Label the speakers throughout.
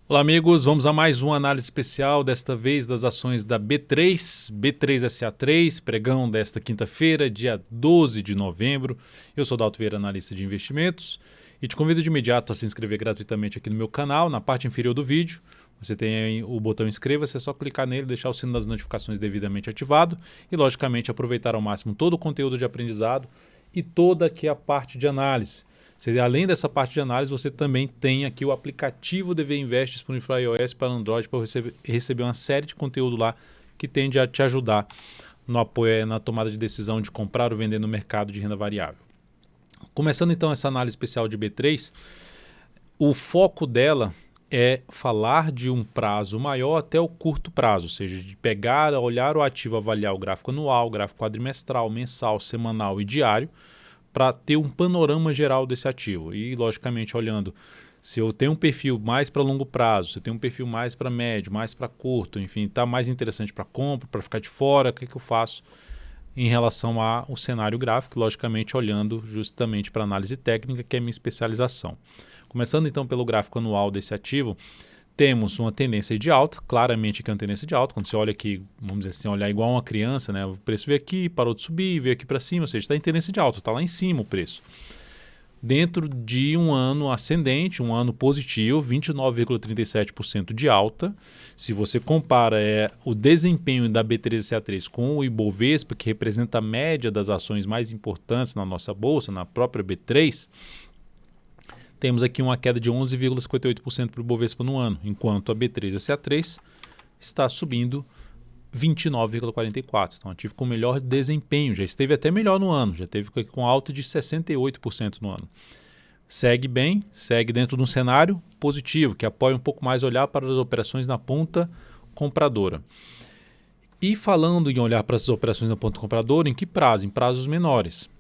Speaker 1: Olá, amigos. Vamos a mais uma análise especial, desta vez das ações da B3, B3SA3, pregão desta quinta-feira, dia 12 de novembro. Eu sou Dalto Vieira, analista de investimentos, e te convido de imediato a se inscrever gratuitamente aqui no meu canal. Na parte inferior do vídeo, você tem aí o botão inscreva-se, é só clicar nele, deixar o sino das notificações devidamente ativado e, logicamente, aproveitar ao máximo todo o conteúdo de aprendizado e toda aqui a parte de análise. Além dessa parte de análise, você também tem aqui o aplicativo DV Invest disponível para iOS e para Android para você receber uma série de conteúdo lá que tende a te ajudar no apoio na tomada de decisão de comprar ou vender no mercado de renda variável. Começando então essa análise especial de B3, o foco dela é falar de um prazo maior até o curto prazo, ou seja, de pegar, olhar o ativo, avaliar o gráfico anual, o gráfico quadrimestral, mensal, semanal e diário, para ter um panorama geral desse ativo. E, logicamente, olhando se eu tenho um perfil mais para longo prazo, se eu tenho um perfil mais para médio, mais para curto, enfim, está mais interessante para compra, para ficar de fora, o que eu faço em relação ao cenário gráfico, logicamente olhando justamente para análise técnica, que é a minha especialização. Começando então pelo gráfico anual desse ativo, temos uma tendência de alta, claramente que é uma tendência de alta. Quando você olha aqui, vamos dizer assim, olhar igual uma criança, né? O preço veio aqui, parou de subir, veio aqui para cima, ou seja, está em tendência de alta, está lá em cima o preço. Dentro de um ano ascendente, um ano positivo, 29,37% de alta. Se você compara o desempenho da B3CA3 com o Ibovespa, que representa a média das ações mais importantes na nossa bolsa, na própria B3, temos aqui uma queda de 11,58% para o Ibovespa no ano, enquanto a B3SA3 está subindo 29,44%. Então, ativo com melhor desempenho, já esteve até melhor no ano, já teve com alta de 68% no ano. Segue bem, segue dentro de um cenário positivo, que apoia um pouco mais olhar para as operações na ponta compradora. E falando em olhar para essas operações na ponta compradora, em que prazo? Em prazos menores.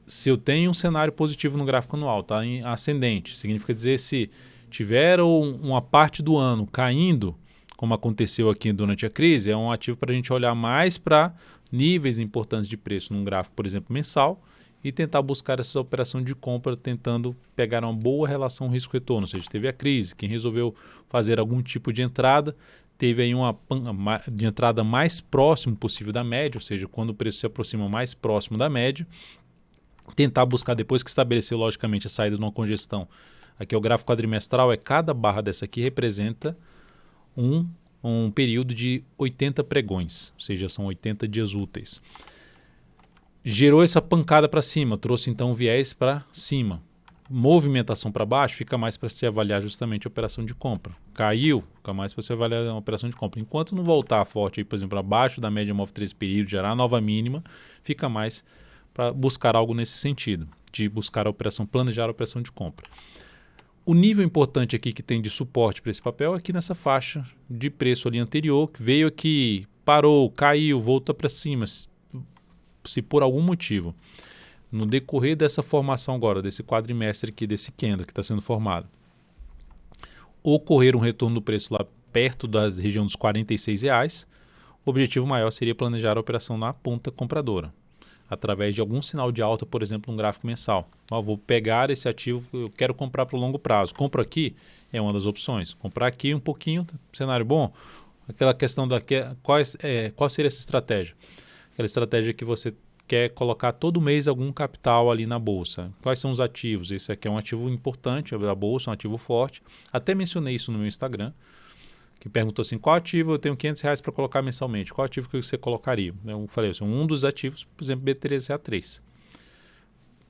Speaker 1: Se eu tenho um cenário positivo no gráfico anual, está em ascendente, significa dizer se tiver uma parte do ano caindo, como aconteceu aqui durante a crise, é um ativo para a gente olhar mais para níveis importantes de preço num gráfico, por exemplo, mensal, e tentar buscar essa operação de compra, tentando pegar uma boa relação risco-retorno. Ou seja, teve a crise, quem resolveu fazer algum tipo de entrada, teve aí uma de entrada mais próximo possível da média, ou seja, quando o preço se aproxima mais próximo da média, tentar buscar, depois que estabeleceu logicamente a saída de uma congestão. Aqui é o gráfico quadrimestral, cada barra dessa aqui representa um período de 80 pregões, ou seja, são 80 dias úteis. Gerou essa pancada para cima, trouxe então o viés para cima. Movimentação para baixo, fica mais para se avaliar justamente a operação de compra. Caiu, fica mais para se avaliar a operação de compra. Enquanto não voltar forte, aí, por exemplo, abaixo da média móvel 13 período, gerar nova mínima, fica mais para buscar algo nesse sentido, de buscar a operação, planejar a operação de compra. O nível importante aqui que tem de suporte para esse papel é aqui nessa faixa de preço ali anterior, que veio aqui, parou, caiu, volta para cima, se por algum motivo, no decorrer dessa formação agora, desse quadrimestre aqui, desse candle que está sendo formado, ocorrer um retorno do preço lá perto da região dos R$46, o objetivo maior seria planejar a operação na ponta compradora, através de algum sinal de alta, por exemplo, um gráfico mensal. Vou pegar esse ativo, eu quero comprar para o longo prazo. Compro aqui é uma das opções. Comprar aqui um pouquinho, cenário bom. Aquela questão qual seria essa estratégia? Aquela estratégia que você quer colocar todo mês algum capital ali na bolsa. Quais são os ativos? Esse aqui é um ativo importante da bolsa, um ativo forte. Até mencionei isso no meu Instagram, que perguntou assim, qual ativo eu tenho R$500 para colocar mensalmente? Qual ativo que você colocaria? Eu falei assim, um dos ativos, por exemplo, B3A3,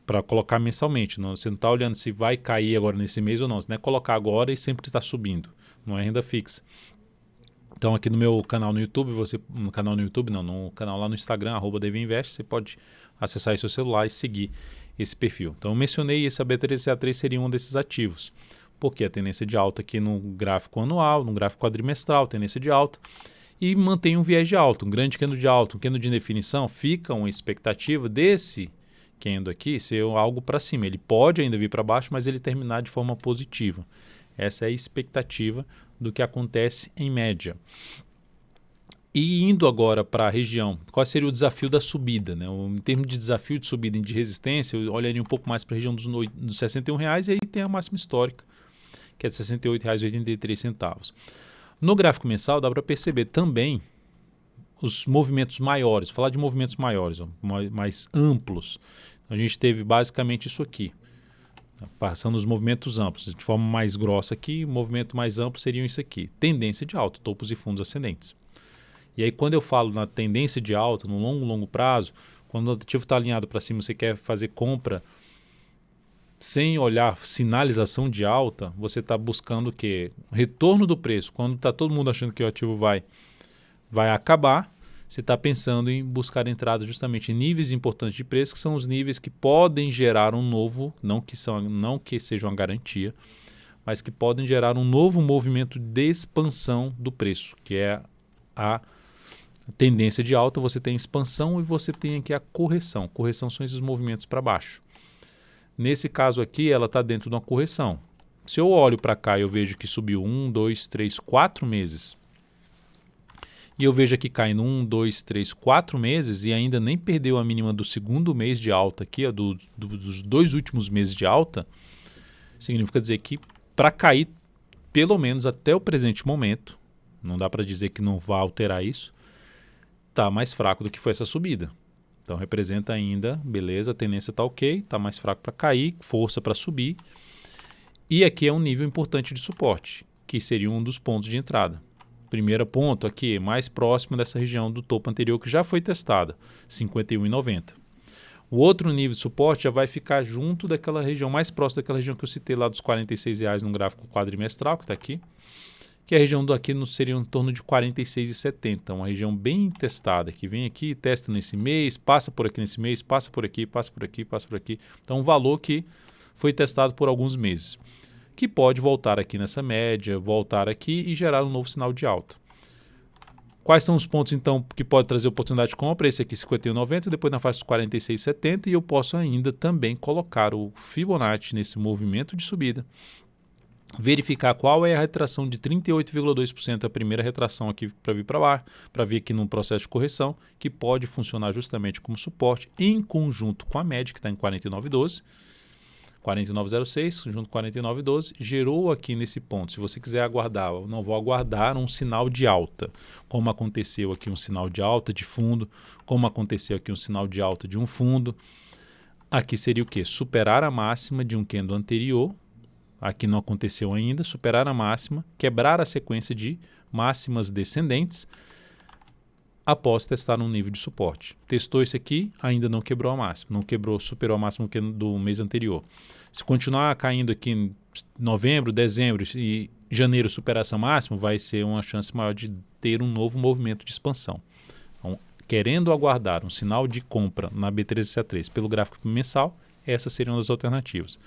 Speaker 1: para colocar mensalmente. Não, você não está olhando se vai cair agora nesse mês ou não. Você não é colocar agora e sempre está subindo. Não é renda fixa. Então aqui no meu canal no YouTube, no canal lá no Instagram, @DVInvest, você pode acessar aí seu celular e seguir esse perfil. Então eu mencionei esse B3A3 seria um desses ativos. Porque a tendência de alta aqui no gráfico anual, no gráfico quadrimestral, tendência de alta, e mantém um viés de alta, um grande candle de alta, um candle de definição, fica uma expectativa desse candle aqui ser algo para cima. Ele pode ainda vir para baixo, mas ele terminar de forma positiva. Essa é a expectativa do que acontece em média. E indo agora para a região, qual seria o desafio da subida? Né? Em termos de desafio de subida e de resistência, eu olharia um pouco mais para a região dos R$61 e aí tem a máxima histórica, que é de R$ 68,83. No gráfico mensal dá para perceber também os movimentos maiores, falar de movimentos maiores, mais amplos. A gente teve basicamente isso aqui, passando os movimentos amplos, de forma mais grossa aqui, o movimento mais amplo seriam isso aqui, tendência de alta, topos e fundos ascendentes. E aí quando eu falo na tendência de alta, no longo prazo, quando o ativo está alinhado para cima, você quer fazer compra sem olhar sinalização de alta, você está buscando o quê? Retorno do preço. Quando está todo mundo achando que o ativo vai acabar, você está pensando em buscar entrada justamente em níveis importantes de preço, que são os níveis que podem gerar um novo, não que seja uma garantia, mas que podem gerar um novo movimento de expansão do preço, que é a tendência de alta. Você tem expansão e você tem aqui a correção. Correção são esses movimentos para baixo. Nesse caso aqui, ela está dentro de uma correção. Se eu olho para cá e eu vejo que subiu 1, 2, 3, 4 meses, e eu vejo aqui caindo 1, 2, 3, 4 meses e ainda nem perdeu a mínima do segundo mês de alta aqui, ó, dos 2 últimos meses de alta, significa dizer que para cair, pelo menos até o presente momento, não dá para dizer que não vai alterar isso, está mais fraco do que foi essa subida. Então representa ainda, beleza, a tendência está ok, está mais fraco para cair, força para subir. E aqui é um nível importante de suporte, que seria um dos pontos de entrada. Primeiro ponto aqui, mais próximo dessa região do topo anterior que já foi testada, 51,90. O outro nível de suporte já vai ficar junto daquela região, mais próximo daquela região que eu citei lá dos R$ 46,00 no gráfico quadrimestral, que está aqui, que a região daqui seria em torno de 46,70, uma região bem testada, que vem aqui, testa nesse mês, passa por aqui nesse mês, passa por aqui, passa por aqui, passa por aqui. Então um valor que foi testado por alguns meses, que pode voltar aqui nessa média, voltar aqui e gerar um novo sinal de alta. Quais são os pontos, então, que pode trazer oportunidade de compra? Esse aqui, 51,90, depois na faixa dos 46,70, e eu posso ainda também colocar o Fibonacci nesse movimento de subida, verificar qual é a retração de 38,2%, a primeira retração aqui para vir para baixo, para vir aqui num processo de correção, que pode funcionar justamente como suporte em conjunto com a média, que está em 49,12, 49,06, junto com 49,12, gerou aqui nesse ponto. Se você quiser aguardar, eu não vou aguardar um sinal de alta, como aconteceu aqui um sinal de alta de fundo, como aconteceu aqui um sinal de alta de um fundo. Aqui seria o quê? Superar a máxima de um candle anterior, aqui não aconteceu ainda, superar a máxima, quebrar a sequência de máximas descendentes após testar um nível de suporte. Testou esse aqui, ainda não quebrou a máxima, não quebrou, superou a máxima do mês anterior. Se continuar caindo aqui em novembro, dezembro e janeiro superar essa máxima, vai ser uma chance maior de ter um novo movimento de expansão. Então, querendo aguardar um sinal de compra na B13CA3 pelo gráfico mensal, essas seriam as alternativas.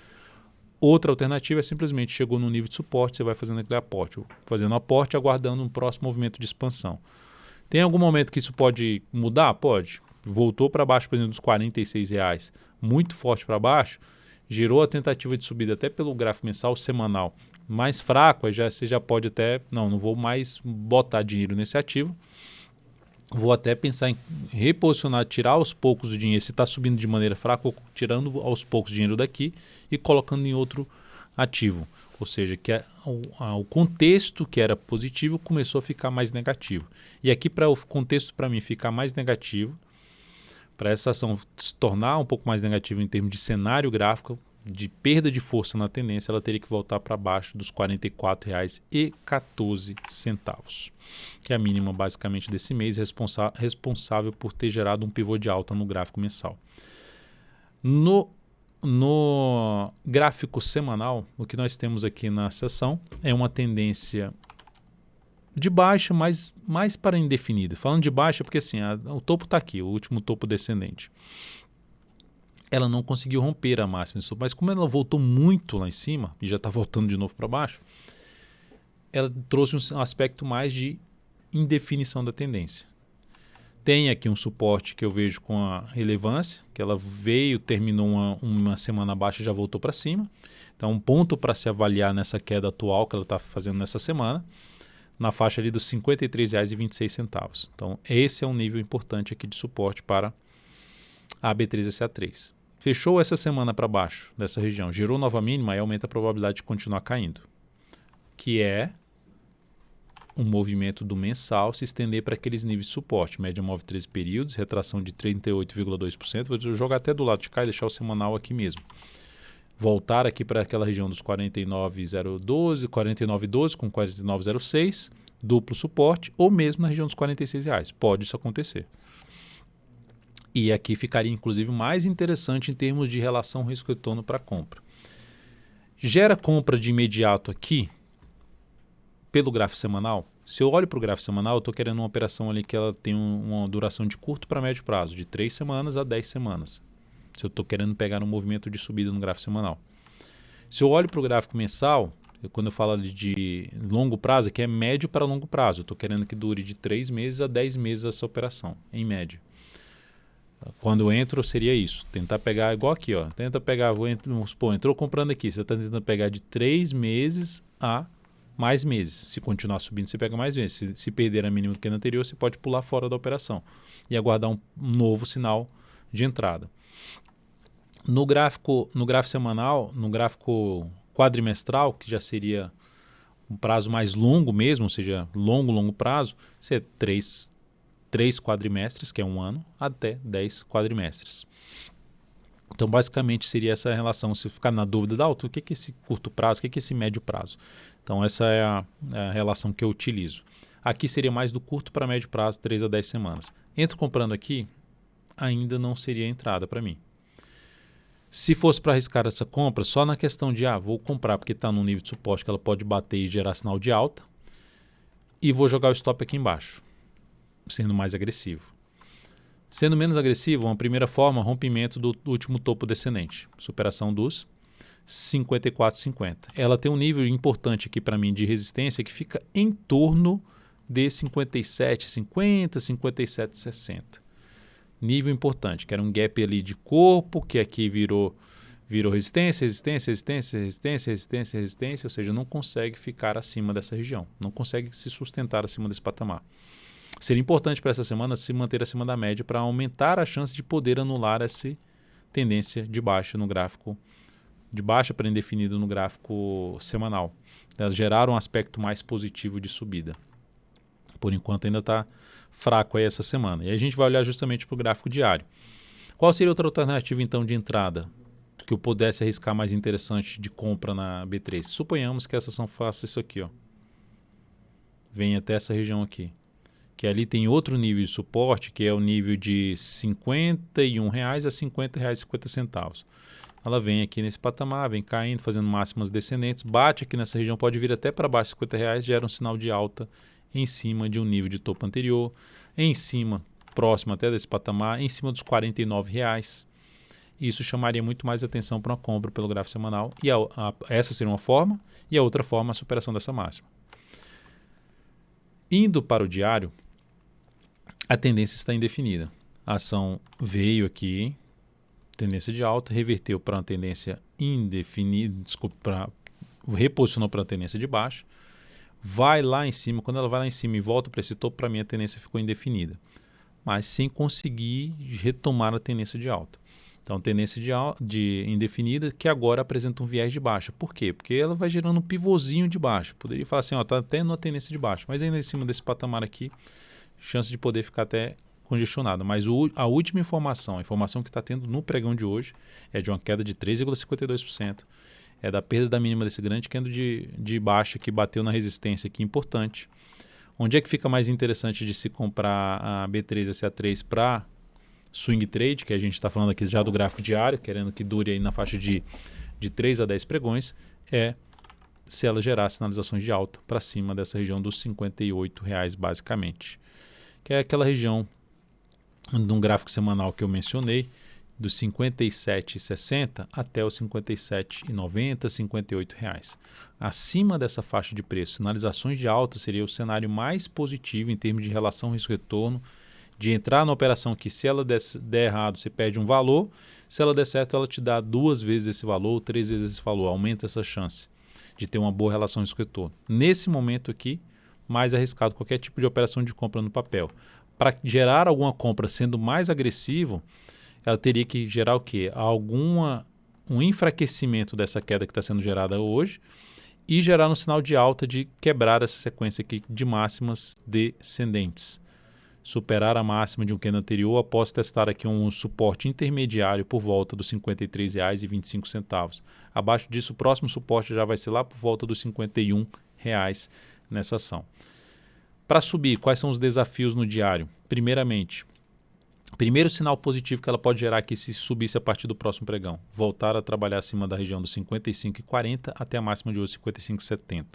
Speaker 1: Outra alternativa é simplesmente chegou no nível de suporte, você vai fazendo aquele aporte, fazendo aporte, aguardando um próximo movimento de expansão. Tem algum momento que isso pode mudar? Pode. Voltou para baixo, por exemplo, dos R$ 46,00, muito forte para baixo, gerou a tentativa de subida até pelo gráfico mensal, semanal, mais fraco, aí você já pode até, não vou mais botar dinheiro nesse ativo, vou até pensar em reposicionar, tirar aos poucos o dinheiro, se está subindo de maneira fraca, ou tirando aos poucos o dinheiro daqui e colocando em outro ativo. Ou seja, que o contexto que era positivo começou a ficar mais negativo. E aqui, para o contexto para mim ficar mais negativo, para essa ação se tornar um pouco mais negativa em termos de cenário gráfico, de perda de força na tendência, ela teria que voltar para baixo dos R$ 44,14, que é a mínima basicamente desse mês, responsável por ter gerado um pivô de alta no gráfico mensal. No gráfico semanal, o que nós temos aqui na seção é uma tendência de baixa, mas mais para indefinida. Falando de baixa, porque assim, o topo está aqui, o último topo descendente. Ela não conseguiu romper a máxima, mas como ela voltou muito lá em cima, e já está voltando de novo para baixo, ela trouxe um aspecto mais de indefinição da tendência. Tem aqui um suporte que eu vejo com a relevância, que ela veio, terminou uma semana baixa e já voltou para cima. Então, um ponto para se avaliar nessa queda atual que ela está fazendo nessa semana, na faixa ali dos R$ 53,26. Então, esse é um nível importante aqui de suporte para a B13CA3. Fechou essa semana para baixo dessa região, gerou nova mínima e aumenta a probabilidade de continuar caindo. que é um movimento do mensal se estender para aqueles níveis de suporte. Média móvel 13 períodos, retração de 38,2%. Vou jogar até do lado de cá e deixar o semanal aqui mesmo. Voltar aqui para aquela região dos 49,012, 49,12 com 49,06, duplo suporte, ou mesmo na região dos R$46. Pode isso acontecer. E aqui ficaria, inclusive, mais interessante em termos de relação risco-retorno para compra. Gera compra de imediato aqui, pelo gráfico semanal. Se eu olho para o gráfico semanal, eu estou querendo uma operação ali que ela tem uma duração de curto para médio prazo, de 3 semanas a 10 semanas. Se eu estou querendo pegar um movimento de subida no gráfico semanal. Se eu olho para o gráfico mensal, quando eu falo de longo prazo, aqui é médio para longo prazo. Eu estou querendo que dure de 3 meses a 10 meses essa operação, em média. Quando eu entro, seria isso. Tentar pegar igual aqui, ó. Tenta pegar, vamos supor, entrou comprando aqui. Você está tentando pegar de 3 meses a mais meses. Se continuar subindo, você pega mais meses. Se perder a mínima do que no anterior, você pode pular fora da operação e aguardar um novo sinal de entrada. No gráfico semanal, no gráfico quadrimestral, que já seria um prazo mais longo mesmo, ou seja, longo prazo, você é 3 quadrimestres, que é um ano, até 10 quadrimestres. Então, basicamente, seria essa relação. Se ficar na dúvida, o que é esse curto prazo, o que é esse médio prazo? Então, essa é a relação que eu utilizo. Aqui seria mais do curto para médio prazo, 3 a 10 semanas. Entro comprando aqui, ainda não seria entrada para mim. Se fosse para arriscar essa compra, só na questão de, vou comprar porque está num nível de suporte que ela pode bater e gerar sinal de alta, e vou jogar o stop aqui embaixo, sendo mais agressivo. Sendo menos agressivo, uma primeira forma, rompimento do último topo descendente, superação dos 54,50. Ela tem um nível importante aqui para mim de resistência que fica em torno de 57,50, 57,60. Nível importante, que era um gap ali de corpo, que aqui virou resistência, ou seja, não consegue ficar acima dessa região, não consegue se sustentar acima desse patamar. Seria importante para essa semana se manter acima da média para aumentar a chance de poder anular essa tendência de baixa no gráfico, de baixa para indefinido no gráfico semanal. Elas geraram um aspecto mais positivo de subida. Por enquanto ainda está fraco aí essa semana. E a gente vai olhar justamente para o gráfico diário. Qual seria outra alternativa então de entrada que eu pudesse arriscar mais interessante de compra na B3? Suponhamos que essa ação faça isso aqui, ó. Vem até essa região aqui. Que ali tem outro nível de suporte, que é o nível de R$ 51 a R$ 50,50. Ela vem aqui nesse patamar, vem caindo, fazendo máximas descendentes, bate aqui nessa região, pode vir até para baixo de R$ 50, gera um sinal de alta em cima de um nível de topo anterior, em cima, próximo até desse patamar, em cima dos R$ 49. Isso chamaria muito mais atenção para uma compra pelo gráfico semanal, e essa seria uma forma, e a outra forma a superação dessa máxima. Indo para o diário, a tendência está indefinida. A ação veio aqui, tendência de alta, reverteu para uma tendência indefinida, reposicionou para uma tendência de baixa, vai lá em cima, quando ela vai lá em cima e volta para esse topo, para mim a tendência ficou indefinida, mas sem conseguir retomar a tendência de alta. Então, tendência de indefinida que agora apresenta um viés de baixa. Por quê? Porque ela vai gerando um pivôzinho de baixa. Poderia falar assim, está até numa tendência de baixa, mas ainda em cima desse patamar aqui, chance de poder ficar até congestionado. Mas a última informação, a informação que está tendo no pregão de hoje, é de uma queda de 3,52%. É da perda da mínima desse grande candle de baixa que bateu na resistência aqui importante. Onde é que fica mais interessante de se comprar a B3SA3 para swing trade, que a gente está falando aqui já do gráfico diário, querendo que dure aí na faixa de 3 a 10 pregões, é se ela gerar sinalizações de alta para cima dessa região dos R$ 58 basicamente. Que é aquela região de um gráfico semanal que eu mencionei, dos R$ 57,60 até os R$ 57,90, R$ 58. Acima dessa faixa de preço, sinalizações de alta seria o cenário mais positivo em termos de relação risco-retorno, de entrar na operação que se ela der errado, você perde um valor, se ela der certo, ela te dá 2 vezes esse valor, 3 vezes esse valor, aumenta essa chance de ter uma boa relação risco-retorno. Nesse momento aqui, mais arriscado qualquer tipo de operação de compra no papel. Para gerar alguma compra sendo mais agressivo, ela teria que gerar o quê? Um enfraquecimento dessa queda que está sendo gerada hoje e gerar um sinal de alta de quebrar essa sequência aqui de máximas descendentes. Superar a máxima de um candle anterior após testar aqui um suporte intermediário por volta dos R$ 53,25. Abaixo disso, o próximo suporte já vai ser lá por volta dos R$ 51 nessa ação. Para subir, quais são os desafios no diário? Primeiramente, primeiro sinal positivo que ela pode gerar aqui se subisse a partir do próximo pregão, voltar a trabalhar acima da região dos 55,40 até a máxima de hoje 55,70.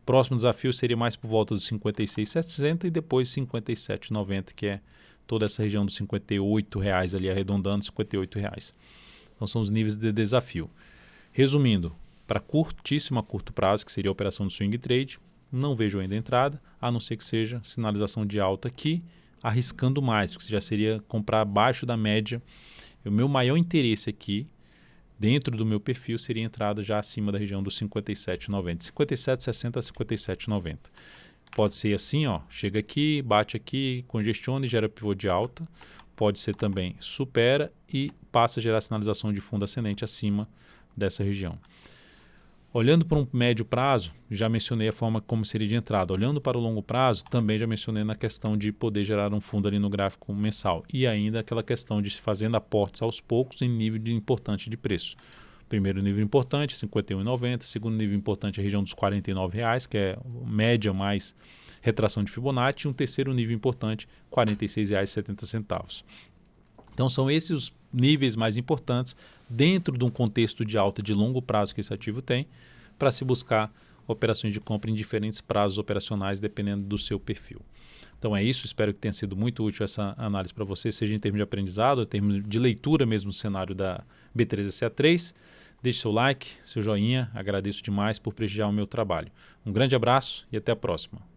Speaker 1: Próximo desafio seria mais por volta dos 56,60 e depois 57,90, que é toda essa região dos R$ 58 ali, arredondando R$ 58. Então são os níveis de desafio. Resumindo, para curtíssimo a curto prazo, que seria a operação do swing trade, não vejo ainda entrada, a não ser que seja sinalização de alta aqui, arriscando mais, porque já seria comprar abaixo da média. O meu maior interesse aqui, dentro do meu perfil, seria entrada já acima da região dos 57,90. 57,60 a 57,90. Pode ser assim, ó, chega aqui, bate aqui, congestiona e gera pivô de alta. Pode ser também supera e passa a gerar sinalização de fundo ascendente acima dessa região. Olhando para um médio prazo, já mencionei a forma como seria de entrada. Olhando para o longo prazo, também já mencionei na questão de poder gerar um fundo ali no gráfico mensal. E ainda aquela questão de se fazendo aportes aos poucos em nível importante de preço. Primeiro nível importante, R$ 51,90. Segundo nível importante, a região dos R$ 49, que é média mais retração de Fibonacci. E um terceiro nível importante, R$ 46,70. Então são esses os níveis mais importantes dentro de um contexto de alta de longo prazo que esse ativo tem, para se buscar operações de compra em diferentes prazos operacionais, dependendo do seu perfil. Então é isso, espero que tenha sido muito útil essa análise para você, seja em termos de aprendizado, em termos de leitura mesmo do cenário da B3SA3. Deixe seu like, seu joinha, agradeço demais por prestigiar o meu trabalho. Um grande abraço e até a próxima.